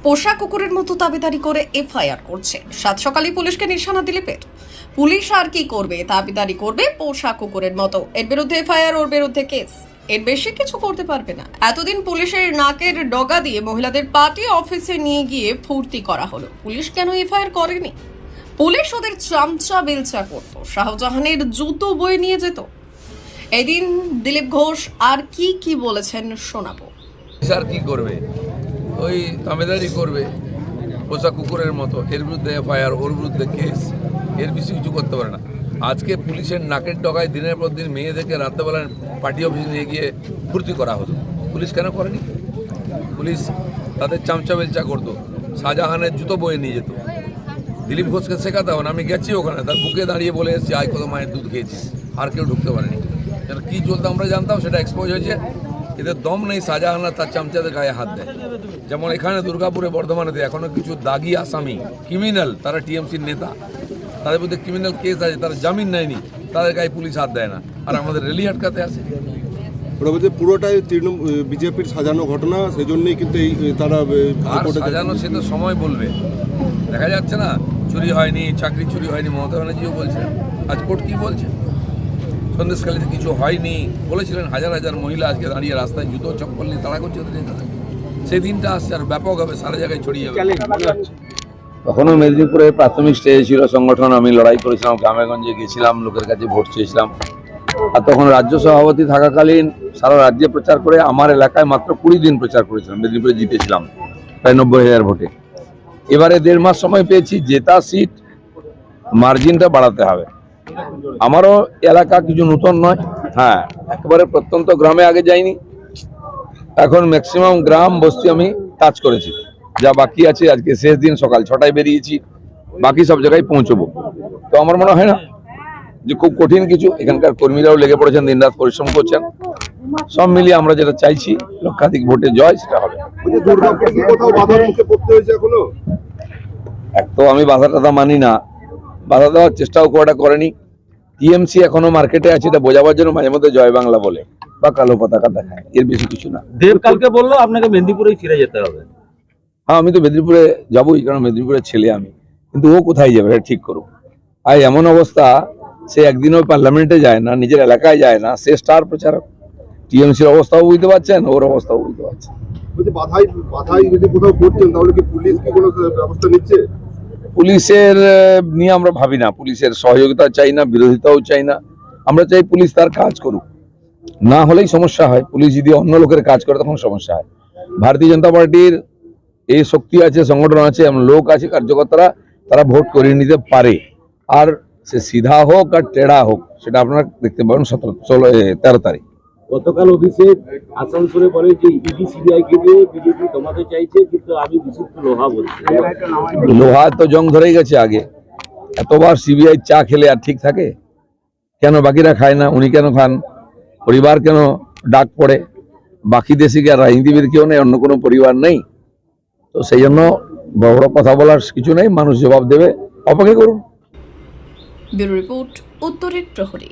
পোষা কুকুরের মতো দাবিদারি করে এফআইআর করছে। সাত সকালে পুলিশকে নিশানা দিলে পেট। পুলিশ আর কি করবে? দাবিদারি করবে পোষা কুকুরের মতো। এর বিরুদ্ধে এফআইআর, ওর বিরুদ্ধে কেস। এর বেশি কিছু করতে পারবে না। এতদিন পুলিশের নাকের ডগা দিয়ে মহিলাদের পার্টি অফিসে নিয়ে গিয়ে ফুর্তি করা হলো। পুলিশ কেন এফআইআর করেনি? পুলিশ ওদের চামচা বেলচা করত, শাহজাহানের জুতো বয়ে নিয়ে যেত। এদিন দিলীপ ঘোষ আর কি বলেছেন শোনাবো। আর কি করবে? ওই দামেদারি করবে পোষা কুকুরের মতো। এর বিরুদ্ধে এফআইআর, ওর বিরুদ্ধে কেস। এর বেশি কিছু করতে পারে না। আজকে পুলিশের নাকের ডগায় দিনের পর দিন মেয়েদেরকে রাত্রেবেলা পার্টি অফিসে নিয়ে গিয়ে ফুর্তি করা হতো। পুলিশ কেন করেনি? পুলিশ তাদের চামচা বেলচা করতো, শাহজাহানের জুতো বয়ে নিয়ে যেত। দিলীপ ঘোষকে শেখাতে হবে না। আমি গেছি ওখানে, তার বুকে দাঁড়িয়ে বলে এসেছি আয় কত মায়ের দুধ খেয়েছি। আর কেউ ঢুকতে পারেনি। যেন কী চলতো আমরা জানতাম, সেটা এক্সপোজ হয়েছে। এদের দম নেই শাহজাহানরা তার চামচাদের গায়ে হাত দেয়। যেমন এখানে দুর্গাপুরে, বর্ধমানেতে এখনও কিছু দাগি আসামি, ক্রিমিনাল, তারা টিএমসির নেতা, তাদের মধ্যে ক্রিমিনাল কেস আছে, তারা জামিন নেয়নি, তাদের গায়ে পুলিশ হাত দেয় না। আর আমাদের রেলি আটকাতে আসে। ওরা বলছে পুরোটাই বিজেপির সাজানো ঘটনা, সেই জন্যই কিন্তু এই তারা সাজানো। সে তো সময় বলবে। দেখা যাচ্ছে না চুরি হয়নি, চাকরি চুরি হয়নি, মমতা ব্যানার্জিও বলছেন। আজ কোর্ট কি বলছে? সন্দেশখালীতে কিছু হয়নি বলেছিলেন। হাজার হাজার মহিলা আজকে দাঁড়িয়ে রাস্তায় জুতো চপ্পল নিয়ে তাড়া করছে। সেই দিনটা আসছে আর ব্যাপক হবে, সারা জায়গায় ছড়িয়ে যাবে। তখনও মেদিনীপুরে প্রাথমিক স্টেজে ছিল সংগঠন। আমি লড়াই করেছিলাম, গ্রামেগঞ্জে গেছিলাম, লোকের কাছে ভোট চেয়েছিলাম। আর তখন রাজ্য সভাপতি থাকাকালীন সারা রাজ্যে প্রচার করে আমার এলাকায় মাত্র 20 দিন প্রচার করেছিলাম। মেদিনীপুরে জিতেছিলাম প্রায় 90,000 ভোটে। এবারে 1.5 মাস সময় পেয়েছি। জেতা সিট মার্জিনটা বাড়াতে হবে। আমারও এলাকা কিছু নতুন নয়। হ্যাঁ, একেবারে প্রত্যন্ত গ্রামে আগে যাইনি। এখন ম্যাক্সিমাম গ্রাম বস্তি আমি টাচ করেছি। যা বাকি আছে, আজকে শেষ দিন, সকাল 6টায় বেরিয়েছি, বাকি সব জায়গায় পৌঁছবো। তো আমার মনে হয় না যে খুব কঠিন কিছু। এখানকার কর্মীরাও লেগে পড়েছেন, দিনরাত পরিশ্রম করছেন। সব মিলিয়ে আমরা যেটা চাইছি, লক্ষাধিক ভোটে জয়, সেটা হবে। এক তো আমি বাধা টাধা মানি না, বাধা দেওয়ার চেষ্টাও কোয়াটা করেনি। টিএমসি এখনো মার্কেটে আছে, এটা বোঝাবার জন্য মাঝে মধ্যে জয় বাংলা বলে বা কালো পতাকা দেখায়, এর বেশি কিছু না। দেব কালকে বললো আপনাকে মেদিনীপুরেই ফিরে যেতে হবে। হ্যাঁ, আমি তো মেদিনীপুরে যাবোই, কারণ মেদিনীপুরের ছেলে আমি। কিন্তু ও কোথায় যাবে এটা ঠিক করুক। আর এমন অবস্থা, সে একদিনও পার্লামেন্টে যায় না, নিজের এলাকায় যায় না, সে স্টার প্রচারক। টিএমসির অবস্থাও বুঝতে পারছেন, ওর অবস্থাও বুঝতে পারছেন। পুলিশের নিয়ে আমরা ভাবি না। পুলিশের সহযোগিতা চাই না, বিরোধিতাও চাই না। আমরা চাই পুলিশ তার কাজ করুক। না হলেই সমস্যা হয়। পুলিশ যদি অন্য লোকের কাজ করে তখন সমস্যা হয়। ভারতীয় জনতা পার্টির এই শক্তি আছে, সংগঠন আছে, এমন লোক আছে, কার্যকর্তারা, তারা ভোট করিয়ে নিতে পারে। আর সে সিধা হোক আর টেढ़ा হোক, সেটা আপনারা দেখতে পাবেন 13 তারিখ। গতকাল অভিষেক আসানসোলে বলে যে ইডি সিবিআই কে দিয়ে বিজেপি তোমাকে চাইছে, কিন্তু আমি বিশুদ্ধ লোহা বলছি। লোহা তো জং ধরেই গেছে আগে। এতবার সিবিআই চা খেলে আর ঠিক থাকে? কেন বাকিরা খায় না, উনি কেন খান? পরিবার কেন ডাক পড়ে? বাকি দেশে কি আর রাজনীতিবিদ কেউ নেই? অন্য কোনো পরিবার নেই? তো সেই জন্য বড় কথা বলার কিছু নেই। মানুষ জবাব দেবে, অপেক্ষা করুন। ব্যুরো রিপোর্ট, উত্তরের প্রহরী।